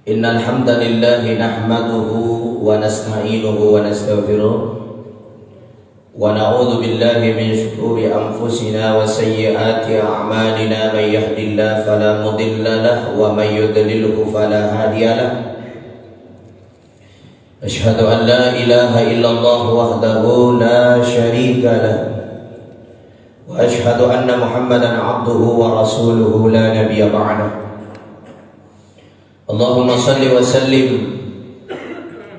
Innal hamdalillah nahmaduhu wa nasta'inuhu wa nastaghfiruh wa na'udzu billahi min shururi anfusina wa sayyiati a'malina may yahdihillahu fala mudilla lahu wa may yudlilhu fala hadiya lahu. Asyhadu an la ilaha illallah wahdahu la syarika lahu wa asyhadu anna Muhammadan 'abduhu wa rasuluhu la nabiyya ba'dahu. Allahumma salli wa sallim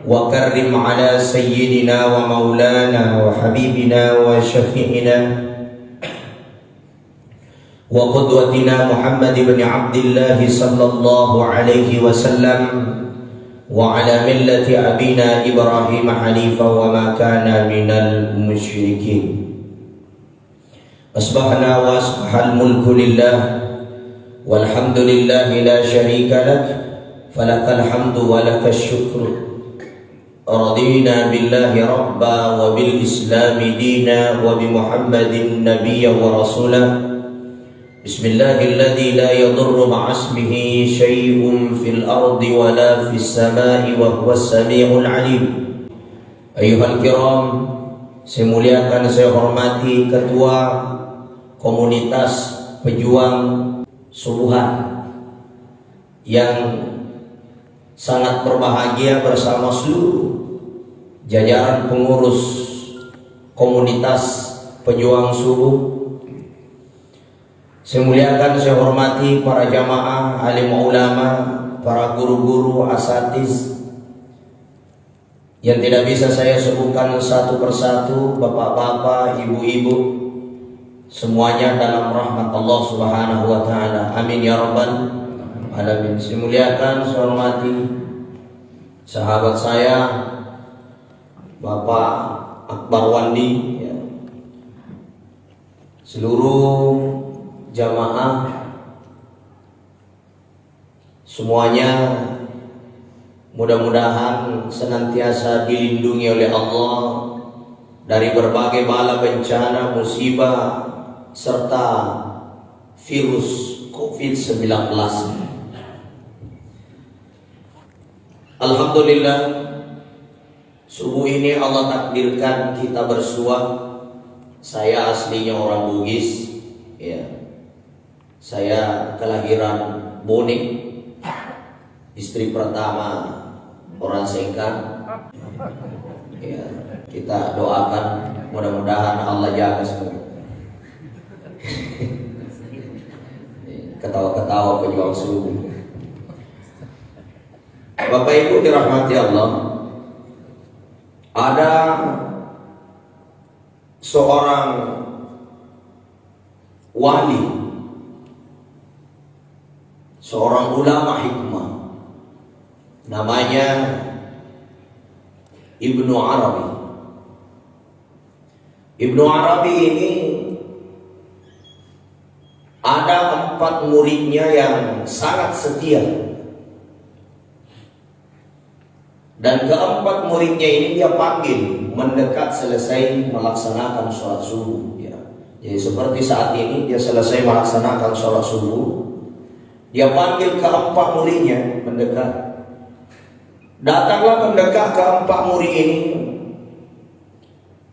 wa karrim ala sayyidina wa maulana wa habibina wa syafi'ina wa qudwatina Muhammad ibn Abdullah sallallahu alaihi wasallam wa ala millati abina Ibrahim hanifa wa ma kana minal musyrikin. Asbahna wa asbahal mulku lillah walhamdulillahi la syarika lak falakal hamdu wa lakal syukru. Radina billahi rabba wa bil islami dina wa bi Muhammadin nabiyya wa rasulah. Bismillahilladzi la yadurru ma'asmihi syai'un fil ardi wa la fis samai wa huwas samiul alim. Ayyuhal kiram, saya muliakan, saya hormati ketua komunitas pejuang subuhan yang sangat berbahagia bersama seluruh jajaran pengurus komunitas pejuang subuh. Saya muliakan, saya hormati para jamaah, alim ulama, para guru-guru, asatiz yang tidak bisa saya sebutkan satu persatu, bapak-bapak, ibu-ibu, semuanya dalam rahmat Allah Subhanahu wa taala. Amin ya rabbal alamin. Saya muliakan, saya hormati sahabat saya Bapak Akbar Wandi, ya, seluruh jamaah semuanya, mudah-mudahan senantiasa dilindungi oleh Allah dari berbagai bala bencana, musibah serta virus COVID-19. Alhamdulillah, subuh ini Allah takdirkan kita bersua. Saya aslinya orang Bugis, ya. Saya kelahiran Bonik, istri pertama orang Sengkang. Ya, kita doakan mudah-mudahan Allah jaga semua. Ketawa-ketawa pejuang subuh. Bapak Ibu dirahmati Allah, ada seorang wali, seorang ulama hikmah, namanya Ibnu Arabi. Ibnu Arabi ini ada 4 muridnya yang sangat setia. Dan keempat muridnya ini dia panggil mendekat selesai melaksanakan sholat subuh, ya. Jadi seperti saat ini dia selesai melaksanakan sholat subuh, dia panggil keempat muridnya mendekat. Datanglah mendekat keempat murid ini.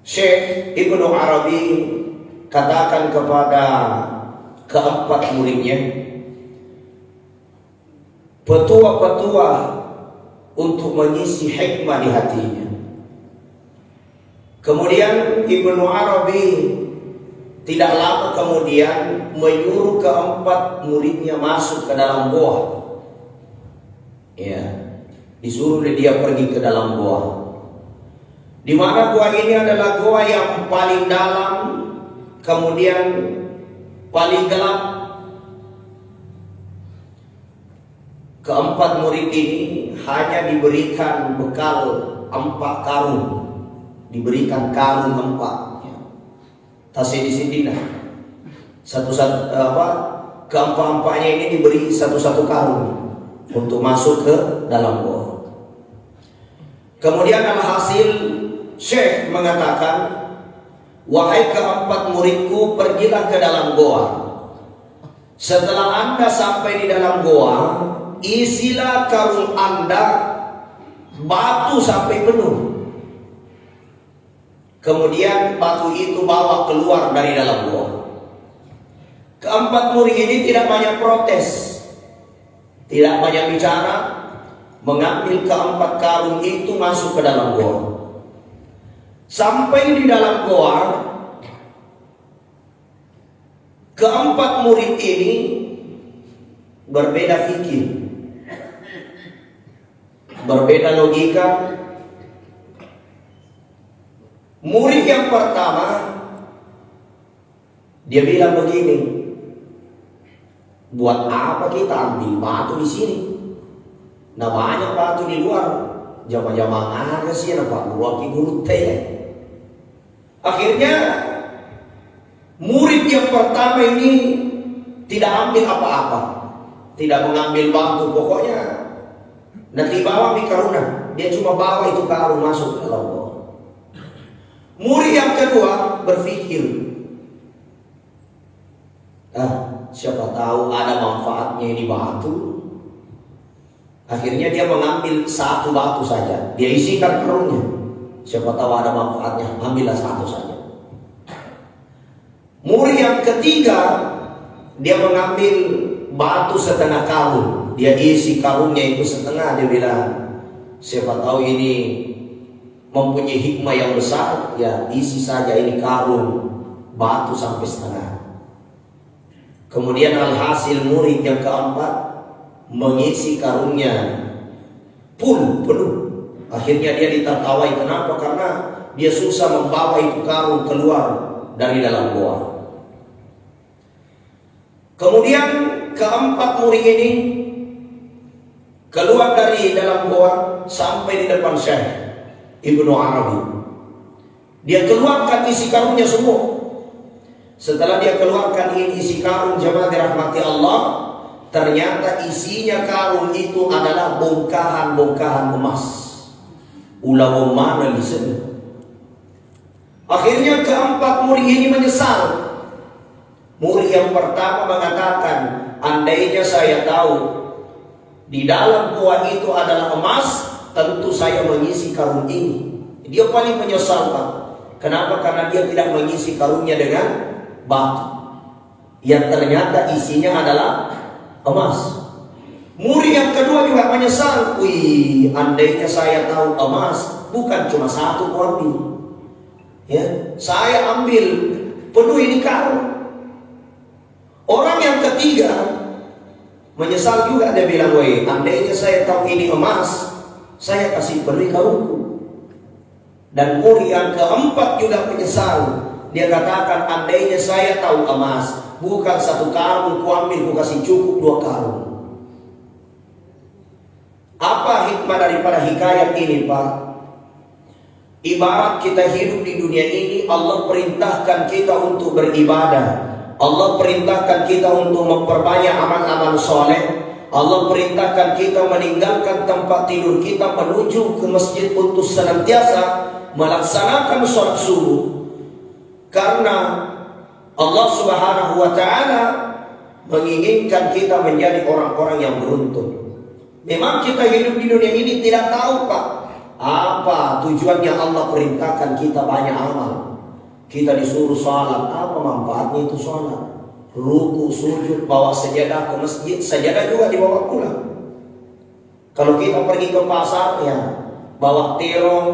Syekh Ibnu Arabi katakan kepada keempat muridnya, petua-petua untuk mengisi hikmah di hatinya. Kemudian Ibnu Arabi tidak lama kemudian menyuruh keempat muridnya masuk ke dalam goa. Ya, disuruh dia pergi ke dalam goa. Di mana goa ini adalah goa yang paling dalam, kemudian paling gelap. Keempat murid ini hanya diberikan bekal 4 karung, diberikan karung 4. Tasnya di sini nah. Keempat-empatnya ini diberi satu-satu karung untuk masuk ke dalam goa. Kemudian alhasil Syekh mengatakan, wahai keempat muridku, pergilah ke dalam goa. Setelah Anda sampai di dalam goa, isilah karung Anda batu sampai penuh. Kemudian batu itu bawa keluar dari dalam gua. Keempat murid ini tidak banyak protes, tidak banyak bicara, mengambil keempat karung itu masuk ke dalam gua. Sampai di dalam gua, keempat murid ini berbeda fikir, berbeda logika. Murid yang pertama, dia bilang begini, buat apa kita ambil batu di sini? Nah banyak batu di luar, jama-jama ada sih, nampak gua guru teh. Akhirnya murid yang pertama ini tidak ambil apa-apa, tidak mengambil batu, pokoknya nanti bawa di karuna, dia cuma bawa itu karung masuk ke dalam gua. Murid yang kedua berpikir, siapa tahu ada manfaatnya ini batu. Akhirnya dia mengambil satu batu saja, dia isikan karungnya. Siapa tahu ada manfaatnya, ambillah satu saja. Murid yang ketiga, dia mengambil batu setengah karung, dia isi karungnya itu setengah. Dia bilang, siapa tahu ini mempunyai hikmah yang besar, ya isi saja ini karung batu sampai setengah. Kemudian alhasil murid yang keempat mengisi karungnya penuh. Akhirnya dia ditertawai. Kenapa? Karena dia susah membawa itu karung keluar dari dalam gua. Kemudian keempat murid ini keluar dari dalam gua sampai di depan Syekh Ibnu Arabi. Dia keluarkan isi karungnya semua. Setelah dia keluarkan ini isi karung, jemaah dirahmati Allah, ternyata isinya karung itu adalah bongkahan-bongkahan emas. Ulah mana di sini. Akhirnya keempat murid ini menyesal. Murid yang pertama mengatakan, andainya saya tahu di dalam gua itu adalah emas, tentu saya mengisi karung ini. Dia paling menyesal, Pak. Kenapa? Karena dia tidak mengisi karungnya dengan batu yang ternyata isinya adalah emas. Murid yang kedua juga menyesal. Wih, andainya saya tahu emas, bukan cuma satu ambil, ya, saya ambil penuh ini karung. Orang yang ketiga menyesal juga, dia bilang, wih, andainya saya tahu ini emas, saya kasih penuh karungku. Dan murid yang keempat juga menyesal. Dia katakan, andainya saya tahu emas, bukan satu karung ku ambil, ku kasih cukup 2 karung. Apa hikmah daripada hikayat ini, Pak? Ibarat kita hidup di dunia ini, Allah perintahkan kita untuk beribadah. Allah perintahkan kita untuk memperbanyak amal-amal soleh. Allah perintahkan kita meninggalkan tempat tidur kita, menuju ke masjid untuk senantiasa melaksanakan sholat subuh. Karena Allah Subhanahu wa ta'ala menginginkan kita menjadi orang-orang yang beruntung. Memang kita hidup di dunia ini tidak tahu, Pak, apa tujuannya Allah perintahkan kita banyak amal. Kita disuruh sholat, apa manfaatnya itu sholat? Ruku, sujud, bawa sajadah ke masjid, sajadah juga dibawa pulang. Kalau kita pergi ke pasar, ya bawa terong,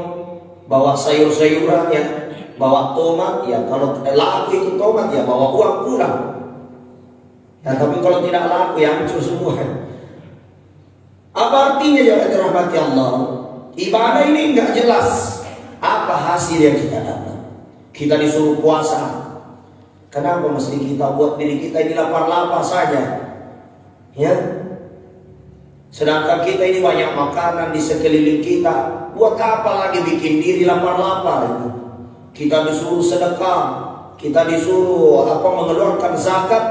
bawa sayur-sayuran, ya bawa tomat, ya kalau laku itu tomat, ya bawa uang pulang. Ya, tapi kalau tidak laku, ya hancur semua. Apa artinya ya dirahmati Allah? Ibadah ini enggak jelas apa hasil yang kita dapat. Kita disuruh puasa, kenapa mesti kita buat diri kita ini lapar-lapar saja, ya? Sedangkan kita ini banyak makanan di sekeliling kita. Buat apa lagi bikin diri lapar-lapar? Kita disuruh sedekah, kita disuruh mengeluarkan zakat.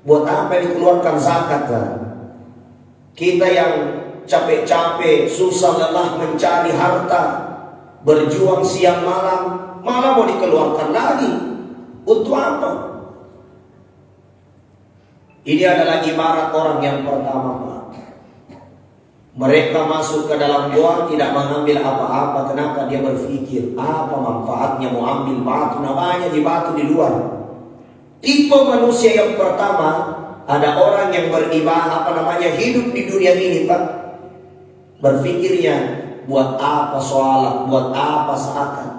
Buat apa dikeluarkan zakat, kan? Kita yang capek-capek, susah lelah mencari harta, berjuang siang malam, malah mau dikeluarkan lagi. Untuk apa? Ini adalah ibarat orang yang pertama, Pak. Mereka masuk ke dalam gua tidak mengambil apa-apa. Kenapa? Dia berpikir, apa manfaatnya mau ambil batu? Namanya di batu di luar. Tipe manusia yang pertama, ada orang yang beribadah, hidup di dunia ini, Pak. Berpikirnya, buat apa sholat, buat apa zakat?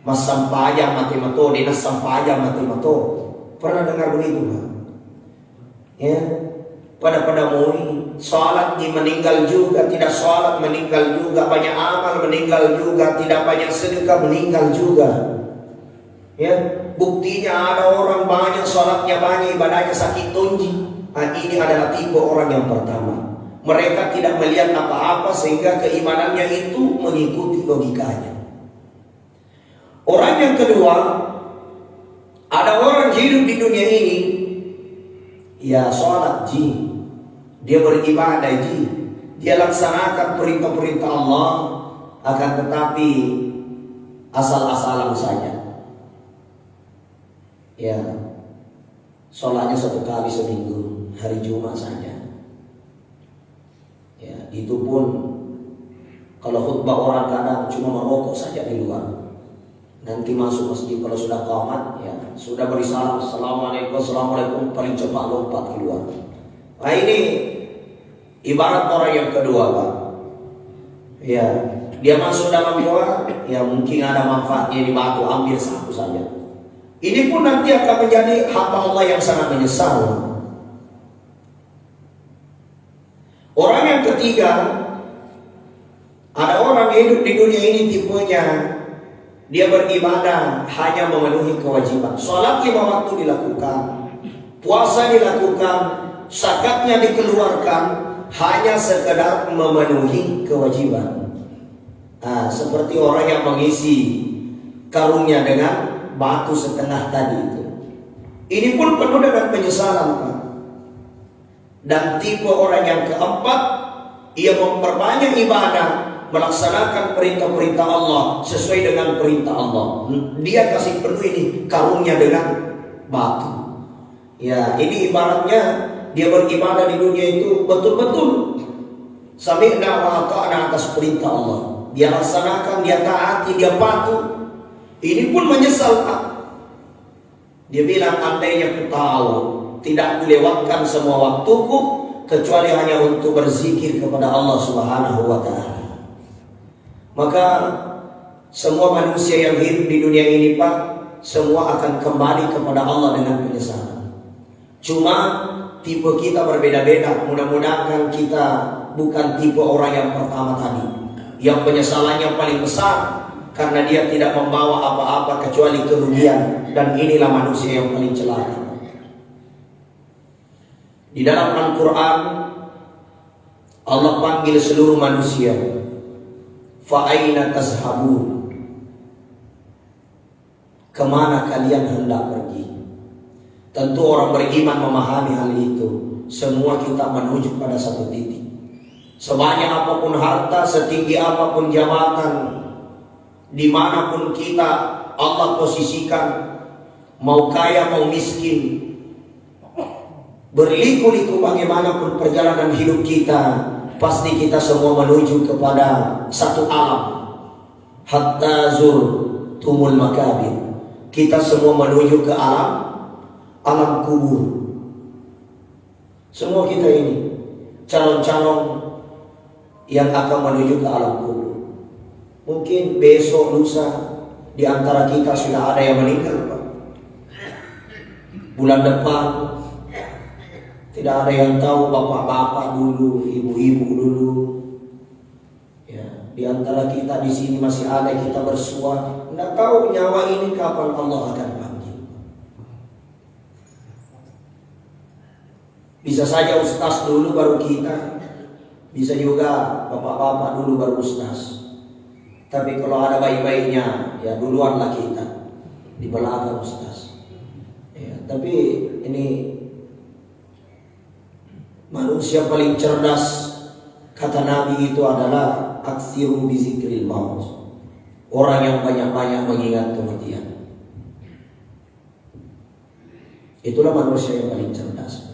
Mas sampaya mati mato, dinas sampaya mati mato. Pernah dengar begitu, Pak? Ya, pada mau sholat di meninggal juga, tidak sholat meninggal juga, banyak amal meninggal juga, tidak banyak sedekah meninggal juga. Ya, buktinya ada orang banyak sholatnya, banyak ibadahnya, sakit tonji. Nah, ini adalah tipe orang yang pertama. Mereka tidak melihat apa-apa sehingga keimanannya itu mengikuti logikanya. Orang yang kedua, ada orang hidup di dunia ini, ya sholat ji, dia beribadah ji, dia laksanakan perintah-perintah Allah, akan tetapi asal-asalan saja. Ya, sholatnya 1 kali seminggu, hari Jumat saja. Ya, itu pun kalau khutbah orang kadang cuma merokok saja di luar. Nanti masuk masjid kalau sudah qamat, ya sudah beri salam, assalamualaikum, assalamualaikum, paling cepat lompat keluar. Nah, ini ibarat orang yang kedua, Pak. Ya, dia masuk dalam gua, ya mungkin ada manfaatnya di batu, ambil satu saja. Ini pun nanti akan menjadi hamba Allah yang sangat menyesal. Orang yang ketiga, ada orang hidup di dunia ini tipenya, dia beribadah hanya memenuhi kewajiban. Sholat 5 waktu dilakukan, puasa dilakukan, zakatnya dikeluarkan, hanya sekedar memenuhi kewajiban. Nah, seperti orang yang mengisi karungnya dengan batu setengah tadi itu. Ini pun penuh dengan penyesalan, Pak. Dan tipe orang yang keempat, ia memperbanyak ibadah, melaksanakan perintah-perintah Allah sesuai dengan perintah Allah. Dia kasih penuh ini karungnya dengan batu. Ya, ini ibaratnya dia beribadah di dunia itu betul-betul sami'na wa ata'na atas perintah Allah. Dia laksanakan, dia taati, dia patuh. Ini pun menyesal, Pak. Dia bilang, andainya ku tahu tidak kulewatkan semua waktuku kecuali hanya untuk berzikir kepada Allah Subhanahu wa ta'ala. Maka semua manusia yang hidup di dunia ini, Pak, semua akan kembali kepada Allah dengan penyesalan. Cuma tipe kita berbeda-beda. Mudah-mudahan kita bukan tipe orang yang pertama tadi, yang penyesalannya paling besar karena dia tidak membawa apa-apa kecuali kerugian. Dan inilah manusia yang paling celaka. Di dalam Al-Quran Allah panggil seluruh manusia, fa'aina tazhabun, kemana kalian hendak pergi? Tentu orang beriman memahami hal itu. Semua kita menuju pada satu titik. Sebanyak apapun harta, setinggi apapun jabatan, dimanapun kita Allah posisikan, mau kaya mau miskin, berliku-liku bagaimanapun perjalanan hidup kita, pasti kita semua menuju kepada satu alam. Hatta zurtumul makabir, kita semua menuju ke alam kubur. Semua kita ini calon-calon yang akan menuju ke alam kubur. Mungkin besok lusa di antara kita sudah ada yang meninggal, Pak. Bulan depan tidak ada yang tahu, bapak-bapak dulu, ibu-ibu dulu. Ya, di antara kita di sini masih ada kita bersua, tidak tahu nyawa ini kapan Allah akan panggil. Bisa saja ustaz dulu baru kita, bisa juga bapak-bapak dulu baru ustaz. Tapi kalau ada bayi-bayinya, ya duluanlah kita, di belakang ustaz. Ya, tapi ini manusia paling cerdas, kata Nabi, itu adalah aksiru bizikril maut, orang yang banyak-banyak mengingat kematian. Itulah manusia yang paling cerdas.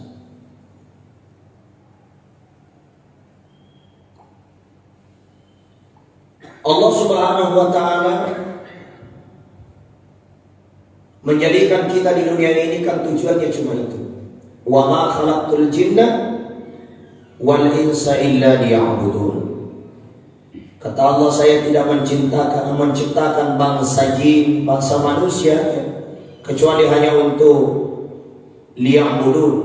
Allah Subhanahu wa ta'ala menjadikan kita di dunia ini kan tujuannya cuma itu. Wa ma khalaqtul jinna wal insa illa liya'budun. Kata Allah, saya tidak menciptakan bangsa jin, bangsa manusia kecuali hanya untuk liya'budun,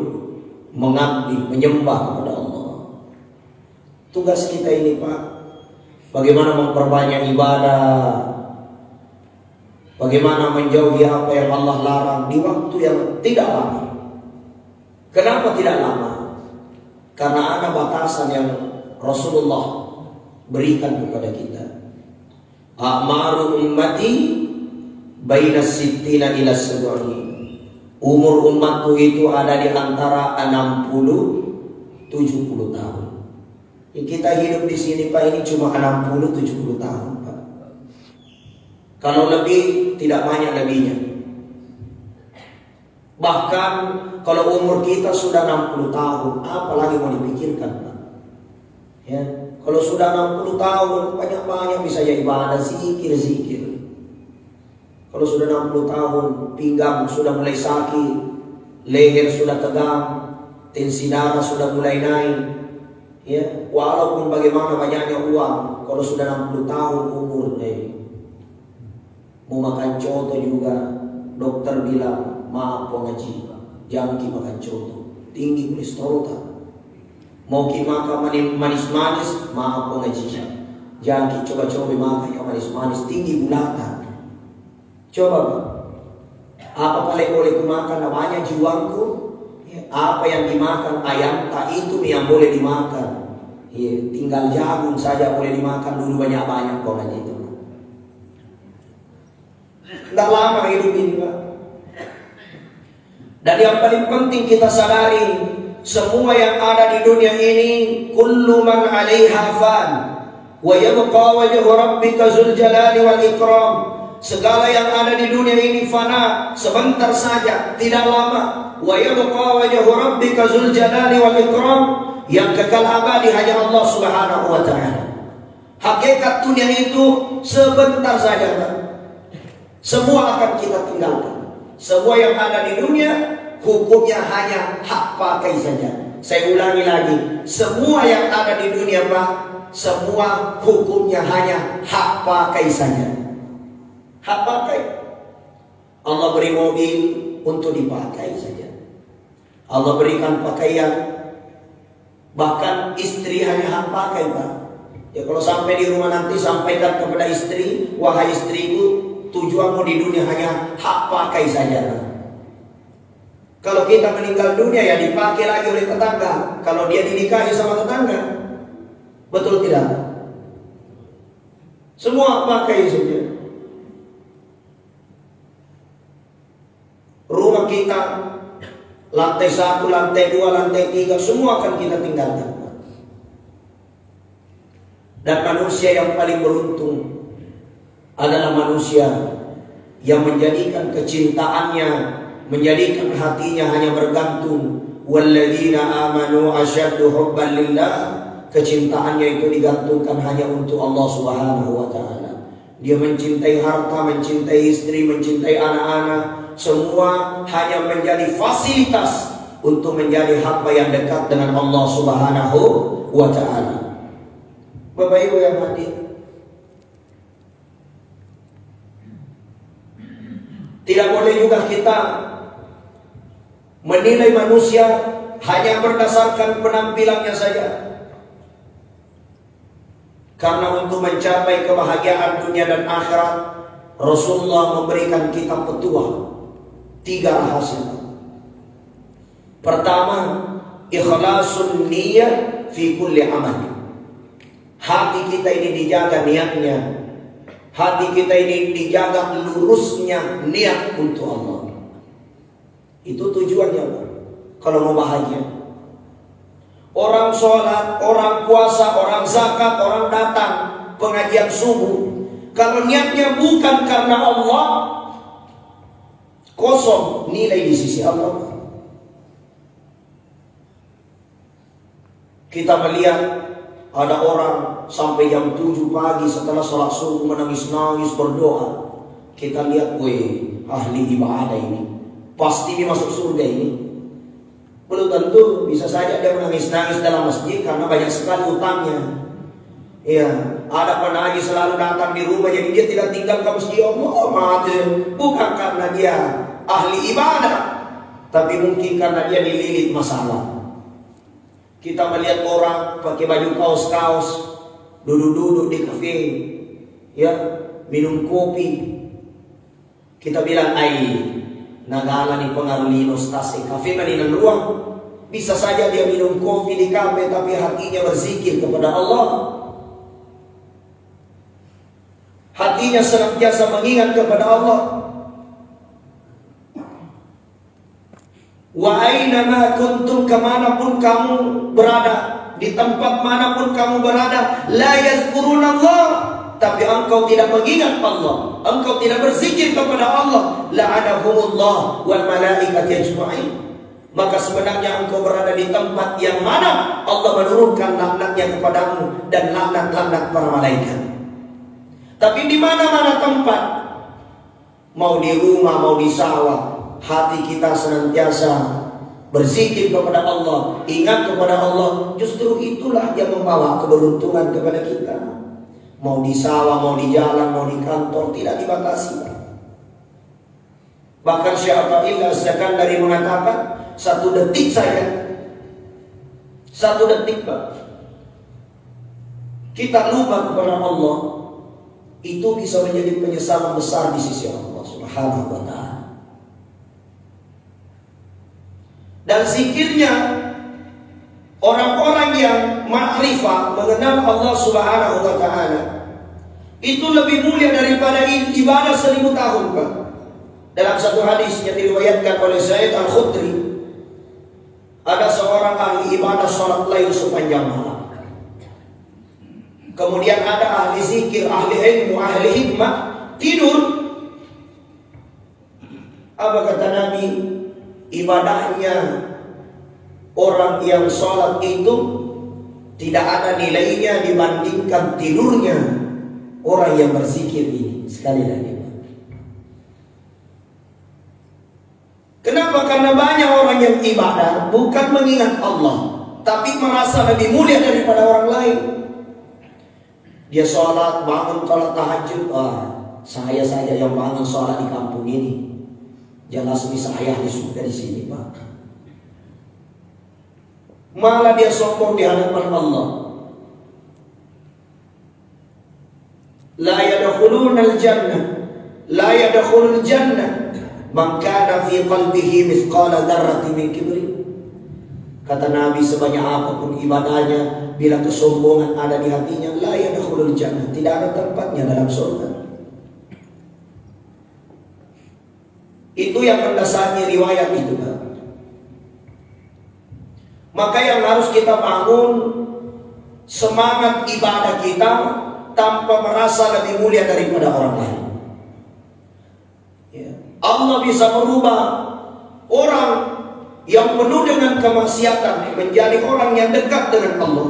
mengabdi, menyembah kepada Allah. Tugas kita ini, Pak, bagaimana memperbanyak ibadah, bagaimana menjauhi apa yang Allah larang di waktu yang tidak lama. Kenapa tidak lama? Karena ada batasan yang Rasulullah berikan kepada kita. A'maru ummati baina sittina ila sab'in. Umur umatku itu ada di antara 60-70 tahun. Kita hidup di sini, Pak, ini cuma 60-70 tahun, Pak. Kalau lebih, tidak banyak lebihnya. Bahkan kalau umur kita sudah 60 tahun, apalagi mau dipikirkan, Pak? Ya, kalau sudah 60 tahun, banyak-banyak bisa jadi ibadah, zikir. Kalau sudah 60 tahun, pinggang sudah mulai sakit, leher sudah tegang, tensi darah sudah mulai naik. Ya, walaupun bagaimana banyaknya uang, kalau sudah 60 tahun umur, mau makan coto juga, dokter bilang, maaf pengaji, jangan makan coto, tinggi kolesterol. Mau makan manis-manis, maaf pengaji, jangan coba-coba makan yang manis-manis, tinggi gulatan. Coba, apa paling boleh kumakan namanya jiwaku? Apa yang dimakan ayam tak itu yang boleh dimakan. Tinggal jagung saja boleh dimakan dulu banyak-banyak kok aja itu. Tidak lama hidup ini, Pak. Dan yang paling penting kita sadari, semua yang ada di dunia ini, kullu man 'alaiha fan, wa yabqa wajhu rabbika dzul jalali wal ikram. Segala yang ada di dunia ini fana, sebentar saja, tidak lama. Wa yabqa wajhu rabbika dzul jalali wal ikram, yang kekal abadi hanya Allah Subhanahu wa ta'ala. Hakikat dunia itu sebentar saja, Pak. Semua akan kita tinggalkan. Semua yang ada di dunia hukumnya hanya hak pakai saja. Saya ulangi lagi, semua yang ada di dunia, Pak, semua hukumnya hanya hak pakai saja. Hak pakai. Allah beri mobil untuk dipakai saja. Allah berikan pakaian, bahkan istri hanya hak pakai, Pak. Ya, kalau sampai di rumah nanti sampaikan kepada istri, wahai istriku, tujuanmu di dunia hanya hak pakai saja. Kalau kita meninggal dunia, ya dipakai lagi oleh tetangga. Kalau dia dinikahi sama tetangga, betul tidak? Semua pakai saja. Rumah kita, lantai 1, lantai 2, lantai 3, semua akan kita tinggalkan. Dan manusia yang paling beruntung adalah manusia yang menjadikan kecintaannya, menjadikan hatinya hanya bergantung. Walladzina amanu asyaddu hubban lillah. Kecintaannya itu digantungkan hanya untuk Allah Subhanahu wa ta'ala. Dia mencintai harta, mencintai istri, mencintai anak-anak, semua hanya menjadi fasilitas untuk menjadi hamba yang dekat dengan Allah Subhanahu wa ta'ala. Bapak Ibu yang hadir, tidak boleh juga kita menilai manusia hanya berdasarkan penampilannya saja. Karena untuk mencapai kebahagiaan dunia dan akhirat, Rasulullah memberikan kita petuah 3 rahasia. Pertama, ikhlasun niyyah fi kulli amal. Hati kita ini dijaga niatnya. Hati kita ini dijaga lurusnya niat untuk Allah. Itu tujuannya, Pak. Kalau mau bahagia. Orang sholat, orang puasa, orang zakat, orang datang pengajian subuh, kalau niatnya bukan karena Allah, kosong nilai di sisi Allah. Kita melihat Ada orang sampai jam 7 pagi setelah sholat subuh menangis-nangis berdoa. Kita lihat, weh, ahli ibadah ini, pasti dia masuk surga ini. Belum tentu, bisa saja dia menangis-nangis dalam masjid karena banyak sekali utangnya. Iya, ada penagih selalu datang di rumah, jadi dia tidak tinggal ke masjid. Allah mati, bukan karena dia ahli ibadah, tapi mungkin karena dia dililit masalah. Kita melihat orang pakai baju kaos-kaos, duduk-duduk di kafe, ya, minum kopi. Kita bilang, nagala ni pengaruh linos tase kafe maninan ruang. Bisa saja dia minum kopi di kafe, tapi hatinya berzikir kepada Allah. Hatinya senantiasa mengingat kepada Allah. Wa aina ma kuntum, kemanapun kamu berada, di tempat manapun kamu berada, la yazkurunallah, tapi engkau tidak mengingat Allah, engkau tidak berzikir kepada Allah, la'anahumullah wal malaikat yajma'in, maka sebenarnya engkau berada di tempat yang mana Allah menurunkan laknatnya kepadamu dan laknat-laknat para malaikat. Tapi di mana-mana tempat, mau di rumah, mau di sawah, hati kita senantiasa berzikir kepada Allah, ingat kepada Allah. Justru itulah yang membawa keberuntungan kepada kita. Mau di sawah, mau di jalan, mau di kantor, tidak dibatasi. Bahkan Syaikhul Iskandari mengatakan, 1 detik saja, 1 detik Pak, kita lupa kepada Allah, itu bisa menjadi penyesalan besar di sisi Allah Subhanahu wa ta'ala. Dan zikirnya orang-orang yang ma'rifah, mengenal Allah Subhanahu wa ta'ala, itu lebih mulia daripada ibadah 1000 tahun Pak. Dalam satu hadis yang diriwayatkan oleh Said Al-Khudri, ada seorang ahli ibadah sholat lail sepanjang malam. Kemudian ada ahli zikir, ahli ilmu, ahli hikmah tidur. Apa kata Nabi? Ibadahnya orang yang sholat itu tidak ada nilainya dibandingkan tidurnya orang yang berzikir ini. Sekali lagi, kenapa? Karena banyak orang yang ibadah bukan mengingat Allah, tapi merasa lebih mulia daripada orang lain. Dia sholat, bangun sholat tahajud, saya saja yang bangun sholat di kampung ini, jelas bisa ayah di surga di sini Pak. Malah dia sombong di hadapan Allah. La yadkhulunal jannah, la yadkhulul jannah man kana fi qalbihi mithqala dzarratin min kibri. Kata Nabi, sebanyak apapun ibadahnya, bila kesombongan ada di hatinya, la yadkhulul jannah, tidak ada tempatnya dalam surga. Itu yang mendasari riwayat itu Pak. Maka yang harus kita bangun semangat ibadah kita tanpa merasa lebih mulia daripada orang lain. Ya. Allah bisa merubah orang yang penuh dengan kemaksiatan menjadi orang yang dekat dengan Allah.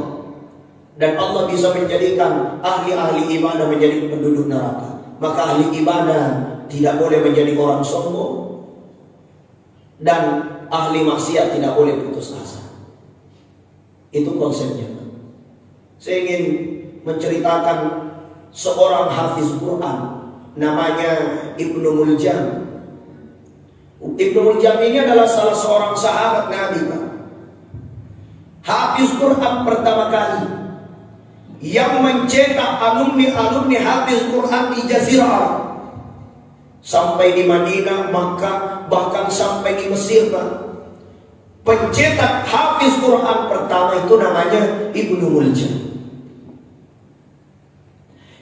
Dan Allah bisa menjadikan ahli-ahli ibadah menjadi penduduk neraka. Maka ahli ibadah tidak boleh menjadi orang sombong, dan ahli maksiat tidak boleh putus asa. Itu konsepnya. Saya ingin menceritakan seorang hafiz Quran, namanya Ibnu Muljam. Ibnu Muljam ini adalah salah seorang sahabat Nabi Pak. Hafiz Quran pertama kali yang mencetak alumni hafiz Quran di Jazirah Arab. Sampai di Madinah, Makkah, bahkan sampai di Mesir Pak. Pencetak hafiz Quran pertama itu namanya Ibnu Muljam.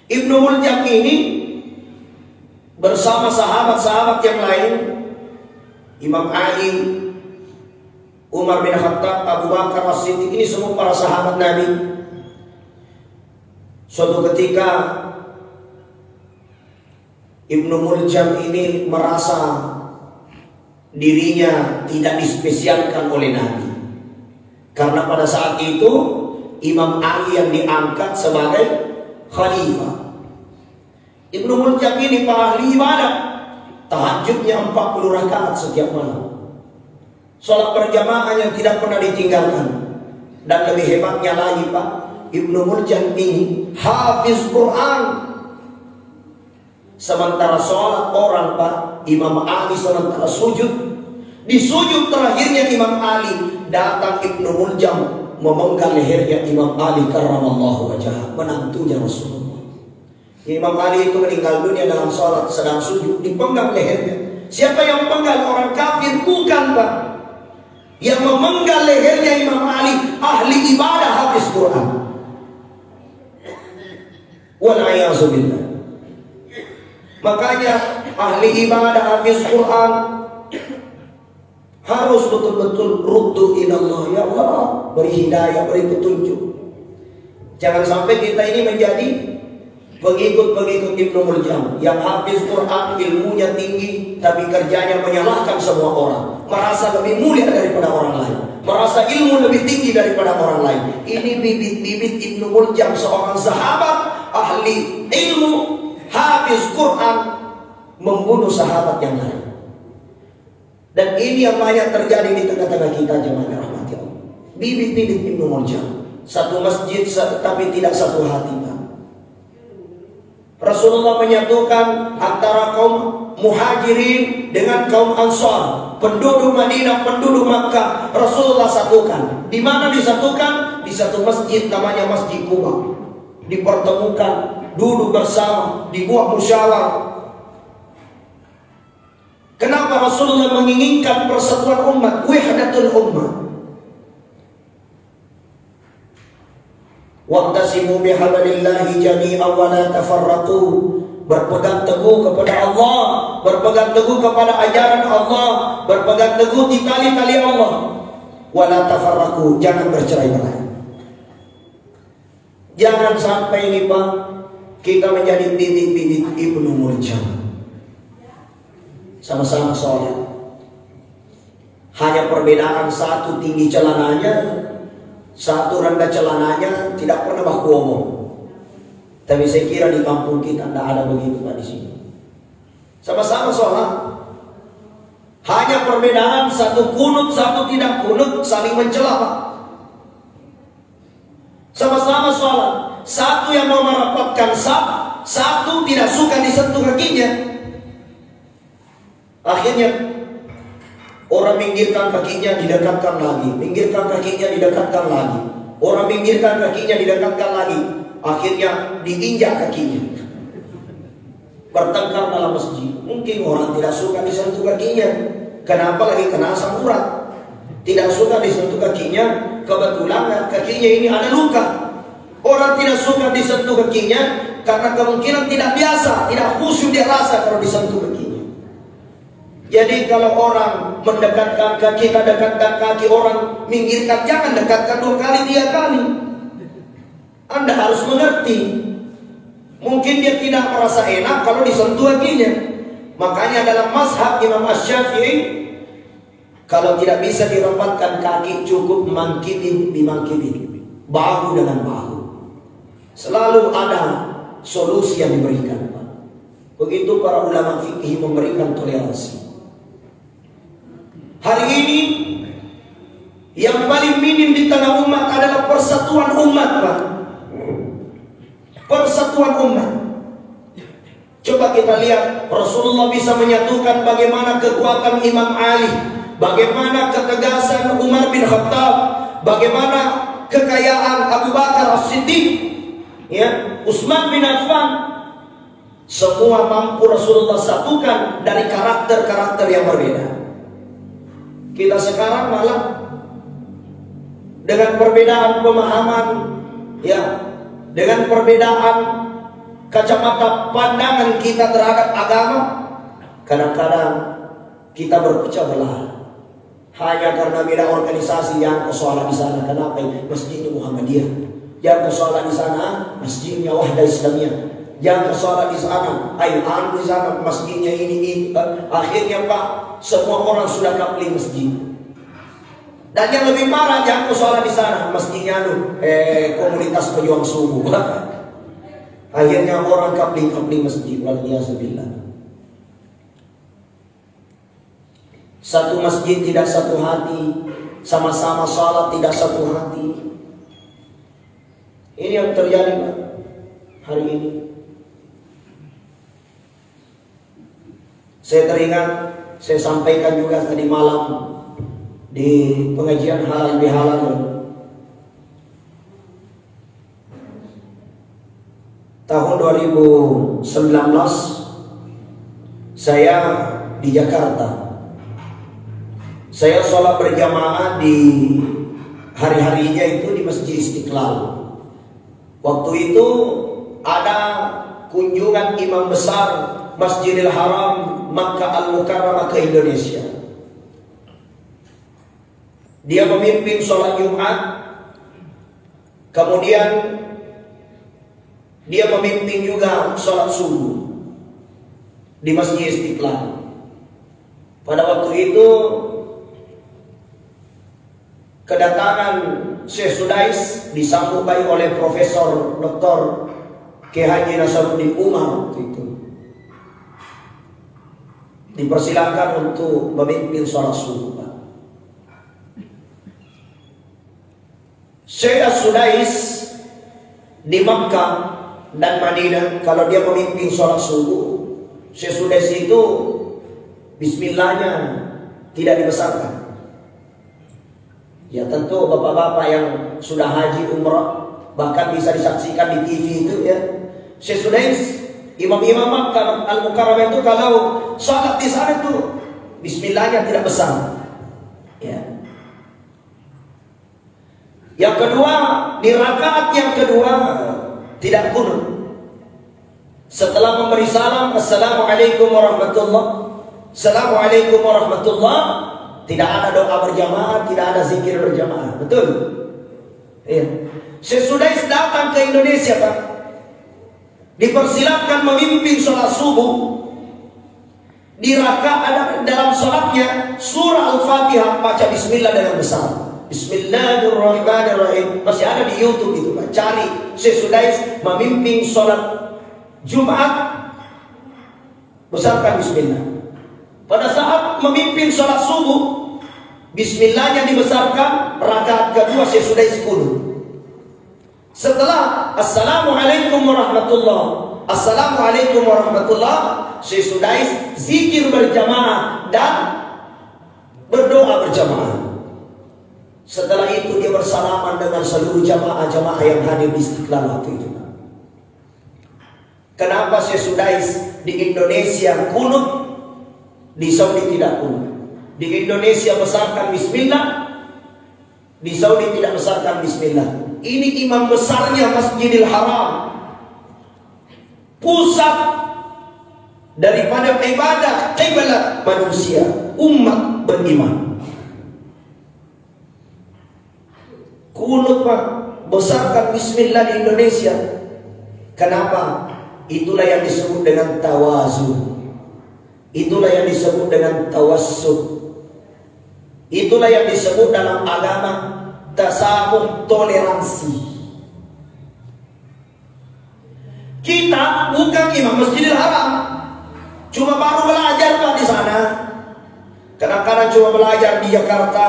Ibnu Muljam ini bersama sahabat-sahabat yang lain, Imam Ali, Umar bin Khattab, Abu Bakar As-Siddiq, ini semua para sahabat Nabi. Suatu ketika Ibnu Muljam ini merasa dirinya tidak dispesialkan oleh Nabi, karena pada saat itu Imam Ali yang diangkat sebagai khalifah. Ibnu Muljam ini para ahli ibadah, tahajudnya 40 rakaat setiap malam, sholat berjamaah yang tidak pernah ditinggalkan. Dan lebih hebatnya lagi Pak, Ibnu Muljam ini hafiz Quran. Sementara sholat orang Pak, Imam Ali sementara sujud, di sujud terakhirnya Imam Ali datang Ibnu Muljam memenggal lehernya Imam Ali karramallahu wajhah, menantunya Rasulullah. Imam Ali itu meninggal dunia dalam sholat, sedang sujud, dipenggal lehernya. Siapa yang menggal? Orang kafir? Bukan Pak. Yang memenggal lehernya Imam Ali ahli ibadah, hafiz Quran. Wal'ayazubillah. Makanya ahli ibadah, hafiz Quran harus betul-betul ruddu ilallah. Ya Allah, beri hidayah, beri petunjuk. Jangan sampai kita ini menjadi pengikut-pengikut Ibnu Muljam yang hafiz Quran, ilmunya tinggi, tapi kerjanya menyalahkan semua orang, merasa lebih mulia daripada orang lain, merasa ilmu lebih tinggi daripada orang lain. Ini bibit-bibit Ibnu Muljam, seorang sahabat ahli ilmu, hafiz Quran, membunuh sahabat yang lain. Dan ini yang banyak terjadi di tengah-tengah kita, jemaah rahmati Allah. Bibit-bibit Ibnu Muljam, satu masjid tapi tidak satu hati Pak. Rasulullah menyatukan antara kaum muhajirin dengan kaum ansar, penduduk Madinah, penduduk Makkah. Rasulullah satukan. Di mana disatukan? Di satu masjid namanya Masjid Quba. Dipertemukan, duduk bersama, dibuat musyawarah. Kenapa Rasulullah menginginkan persatuan umat, wahdatul ummah? Wa'tasimu bihablillahi jami'an wa la tafarraqu. Berpegang teguh kepada Allah, berpegang teguh kepada ajaran Allah, berpegang teguh di tali-tali Allah. Wa la tafarraqu, jangan bercerai-berai. Jangan sampai ini Pak, kita menjadi bibit-bibit Ibnu Muljam. Sama-sama sholat, hanya perbedaan satu tinggi celananya, satu rendah celananya, tidak pernah baku omong. Tapi saya kira di kampung kita tidak ada begitu Pak di sini. Sama-sama sholat, hanya perbedaan satu kunut, satu tidak kunut, saling mencela Pak. Sama-sama sholat, satu yang mau merapatkan saf, satu tidak suka disentuh kakinya. Akhirnya orang minggirkan kakinya, didekatkan lagi, minggirkan kakinya, didekatkan lagi. Orang minggirkan kakinya, didekatkan lagi. Akhirnya diinjak kakinya. Bertengkar dalam masjid. Mungkin orang tidak suka disentuh kakinya. Kenapa lagi kena asam urat? Tidak suka disentuh kakinya, kebetulan kakinya ini ada luka. Orang tidak suka disentuh kakinya karena kemungkinan tidak biasa, tidak khusyuk dia rasa kalau disentuh kakinya. Jadi kalau orang mendekatkan kaki, kita dekatkan kaki, orang minggirkan, jangan dekatkan 2 kali, 3 kali. Anda harus mengerti. Mungkin dia tidak merasa enak kalau disentuh kakinya. Makanya dalam mazhab Imam Asy-Syafi'i, kalau tidak bisa dirapatkan kaki, cukup mangkibin bimangkibin, bahu dengan bahu. Selalu ada solusi yang diberikan. Begitu para ulama fikih memberikan toleransi. Hari ini yang paling minim di tengah umat adalah persatuan umat Pak. Persatuan umat. Coba kita lihat Rasulullah bisa menyatukan bagaimana kekuatan Imam Ali, bagaimana ketegasan Umar bin Khattab, bagaimana kekayaan Abu Bakar As-Siddiq, ya, Utsman bin Affan. Semua mampu Rasulullah satukan dari karakter-karakter yang berbeda. Kita sekarang malah dengan perbedaan pemahaman, ya, dengan perbedaan kacamata pandangan kita terhadap agama, kadang-kadang kita berpecah belah hanya karena beda organisasi. Yang sholat di sana kenapa masjidnya Muhammadiyah, yang sholat di sana masjidnya Wahdah Islamiyah, yang sholat di sana Al-An di sana masjidnya ini. Akhirnya Pak, semua orang sudah kapling masjid. Dan yang lebih parah, jangan sholat di sana, masjidnya komunitas pejuang subuh. Akhirnya orang kapling-kapling masjid, waliyahzubillah. Satu masjid tidak satu hati, sama-sama sholat tidak satu hati. Ini yang terjadi hari ini. Saya teringat, saya sampaikan juga tadi malam di pengajian halal bihalal. Tahun 2019 saya di Jakarta. Saya sholat berjamaah di hari-harinya itu di Masjid Istiqlal. Waktu itu ada kunjungan imam besar Masjidil Haram Makkah Al-Mukarramah ke Indonesia. Dia memimpin sholat Jumat, kemudian dia memimpin juga sholat subuh di Masjid Istiqlal. Pada waktu itu kedatangan Syekh Sudais disambut baik oleh Profesor Dr. Kiai Haji Nasaruddin Umar waktu itu. Dipersilakan untuk memimpin sholat subuh. Syekh Sudais di Makkah dan Madinah, kalau dia memimpin sholat subuh, Syekh Sudais itu bismillahnya tidak dibesarkan. Ya tentu bapak-bapak yang sudah haji umrah, bahkan bisa disaksikan di TV itu ya, Syekh Sudais, imam-imam Makkah Al-Mukarramah itu kalau sholat di sana itu bismillahnya tidak besar. Ya. Yang kedua, di rakaat yang kedua tidak kunut. Setelah memberi salam, Assalamualaikum warahmatullah, Assalamualaikum warahmatullah, tidak ada doa berjamaah, tidak ada zikir berjamaah. Betul? Iya. Syekh Sudais datang ke Indonesia, Pak. Dipersilakan memimpin sholat subuh. Di rakaat dalam sholatnya surah Al-Fatihah baca bismillah dengan besar. Bismillahirrahmanirrahim. Masih ada di YouTube itu, Pak. Cari Syekh Sudais memimpin sholat Jumat, besarkan bismillah. Pada saat memimpin sholat subuh, bismillahnya dibesarkan. Rakaat kedua Syekh Sudais kunut. Setelah Assalamualaikum warahmatullah, Assalamualaikum warahmatullah, Syekh Sudais zikir berjamaah dan berdoa berjamaah. Setelah itu dia bersalaman dengan seluruh jamaah-jamaah yang hadir di Istiqlal waktu itu. Kenapa Syekh Sudais di Indonesia kunut, di Saudi tidak kunut? Di Indonesia besarkan bismillah, di Saudi tidak besarkan bismillah. Ini imam besarnya Masjidil Haram, pusat daripada ibadah kiblat manusia, umat beriman. Kunut, Pak, besarkan bismillah di Indonesia. Kenapa? Itulah yang disebut dengan tawazu. Itulah yang disebut dengan tawassut. Itulah yang disebut dalam agama tasamuh, toleransi. Kita bukan imam Masjidil Haram, cuma baru belajar, Pak, di sana. Kadang-kadang cuma belajar di Jakarta,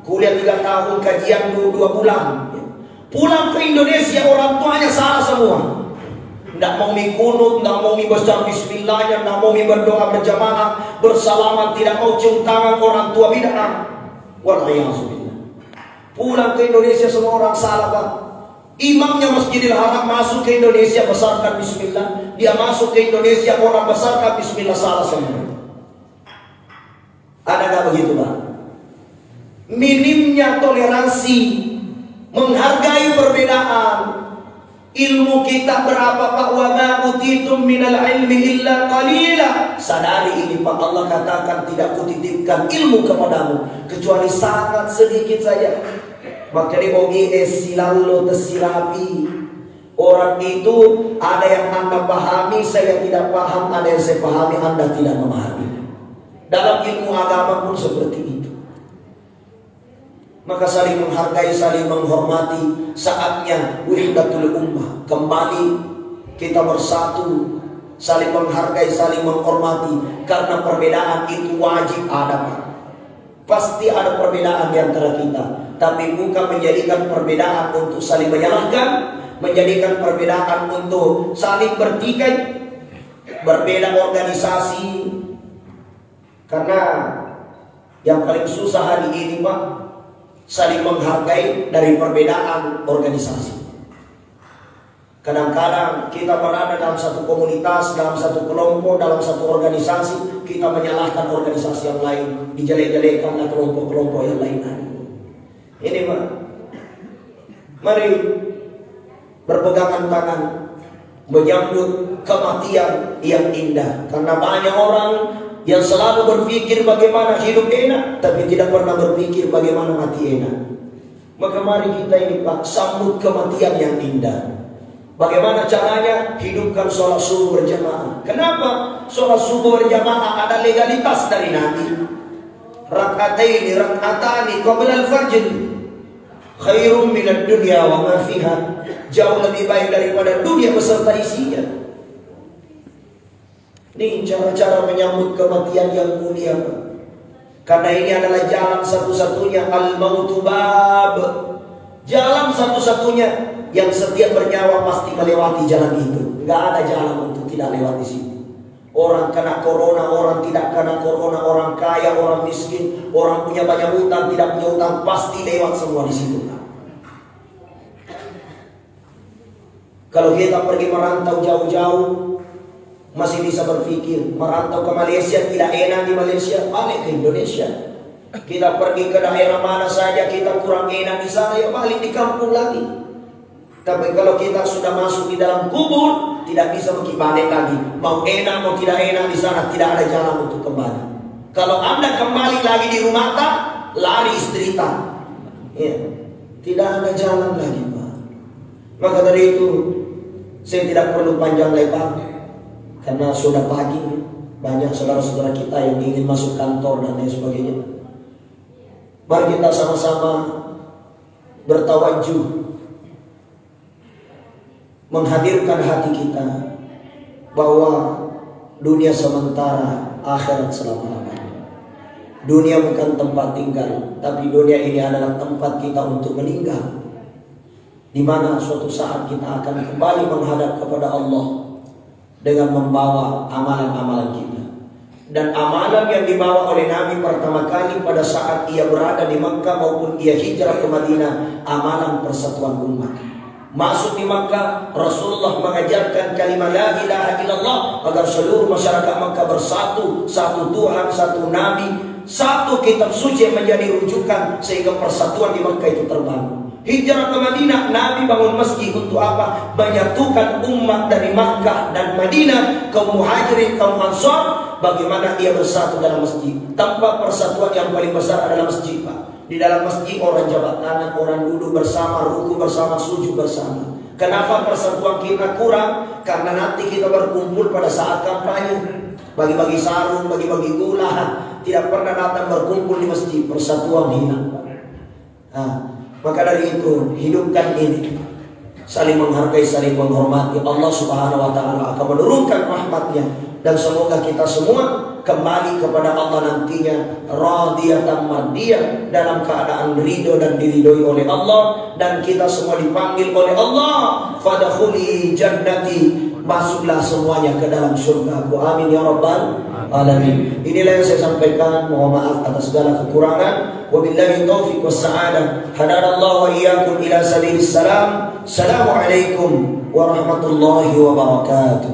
kuliah 3 tahun, kajian 2 bulan. Pulang ke Indonesia orang tuanya salah semua. Tidak mau kunut, tidak mau besar bismillahnya, tidak mau berdoa berjamaah, bersalaman, tidak mau cium tangan, orang tua bid'ah. Waliyahzubillah. Pulang ke Indonesia semua orang salah, Pak. Imamnya Masjidil Haram masuk ke Indonesia, besarkan bismillah. Dia masuk ke Indonesia, orang besarkan bismillah, salah semua. Ada nggak begitu, Pak? Minimnya toleransi, menghargai perbedaan. Ilmu kita berapa, Pak? Wa ma utitum minal ilmi illa qalila. Sadari ini, Pak, Allah katakan tidak kutitipkan ilmu kepadamu kecuali sangat sedikit saja. Maka di ogi esilallo tesirapi. Orang itu ada yang Anda pahami, saya tidak paham, ada yang saya pahami, Anda tidak memahami. Dalam ilmu agama pun seperti itu. Maka saling menghargai, saling menghormati. Saatnya wahdatul ummah, kembali kita bersatu, saling menghargai, saling menghormati. Karena perbedaan itu wajib ada, Pak. Pasti ada perbedaan di antara kita, tapi bukan menjadikan perbedaan untuk saling menyalahkan, menjadikan perbedaan untuk saling bertikai, berbeda organisasi. Karena yang paling susah hari ini, Pak, saling menghargai dari perbedaan organisasi. Kadang-kadang kita berada dalam satu komunitas, dalam satu kelompok, dalam satu organisasi, kita menyalahkan organisasi yang lain, dijelek-jelekkan kelompok-kelompok yang lain. Ini, Pak, mari berpegangan tangan menyambut kematian yang indah. Karena banyak orang yang selalu berpikir bagaimana hidup enak, tapi tidak pernah berpikir bagaimana mati enak. Maka mari kita ini, Pak, sambut kematian yang indah. Bagaimana caranya? Hidupkan sholat subuh berjamaah. Kenapa? Sholat subuh berjamaah ada legalitas dari Nabi. Rak'atani qabla al-fajr khairum minad dunya wa ma fiha. Jauh lebih baik daripada dunia beserta isinya. Ini cara-cara menyambut kematian yang mulia, Pak. Karena ini adalah jalan satu-satunya, al-mautu bab. Jalan satu-satunya yang setiap bernyawa pasti melewati jalan itu. Nggak ada jalan untuk tidak lewat di situ. Orang kena corona, orang tidak kena corona, orang kaya, orang miskin, orang punya banyak hutang, tidak punya hutang, pasti lewat semua di situ. Kalau kita pergi merantau jauh-jauh, masih bisa berpikir merantau ke Malaysia tidak enak di Malaysia, balik ke Indonesia. Kita pergi ke daerah mana saja kita kurang enak di sana, ya balik di kampung lagi. Tapi kalau kita sudah masuk di dalam kubur, tidak bisa balik lagi. Mau enak mau tidak enak di sana, tidak ada jalan untuk kembali. Kalau Anda kembali lagi di rumah tak, lari istrita, ya, tidak ada jalan lagi, Pak. Maka dari itu saya tidak perlu panjang lebar, karena sudah pagi, banyak saudara-saudara kita yang ingin masuk kantor dan lain sebagainya. Mari kita sama-sama bertawajuh, menghadirkan hati kita bahwa dunia sementara, akhirat selama-lamanya. Dunia bukan tempat tinggal, tapi dunia ini adalah tempat kita untuk meninggal, di mana suatu saat kita akan kembali menghadap kepada Allah dengan membawa amalan-amalan kita. Dan amalan yang dibawa oleh Nabi pertama kali pada saat ia berada di Makkah maupun ia hijrah ke Madinah, amalan persatuan umat. Masuk di Makkah, Rasulullah mengajarkan kalimat la ilaha illallah agar seluruh masyarakat Makkah bersatu, satu Tuhan, satu Nabi, satu kitab suci yang menjadi rujukan, sehingga persatuan di Makkah itu terbangun. Hijrah ke Madinah, Nabi bangun masjid untuk apa? Menyatukan umat dari Makkah dan Madinah, kaum muhajirin, kaum ansar. Bagaimana ia bersatu dalam masjid? Tempat persatuan yang paling besar adalah masjid, Pak. Di dalam masjid orang jabat tangan, orang duduk bersama, ruku bersama, sujud bersama. Kenapa persatuan kita kurang? Karena nanti kita berkumpul pada saat kampanye, bagi-bagi sarung, bagi-bagi gula, tidak pernah datang berkumpul di masjid. Persatuan hilang. Maka dari itu hidupkan ini, saling menghargai, saling menghormati. Allah Subhanahu wa Ta'ala akan menurunkan rahmatnya, dan semoga kita semua kembali kepada Allah nantinya radiyatan mardiyah, dalam keadaan ridho dan diridhoi oleh Allah, dan kita semua dipanggil oleh Allah, fadkhuli jannati, masuklah semuanya ke dalam surga. Amin ya rabbal alamin. Inilah yang saya sampaikan, mohon maaf atas segala kekurangan. Wabillahi taufiq wassa'adah. Hadanallahu wa iyyakum ila sabilis salam. Assalamualaikum warahmatullahi wabarakatuh.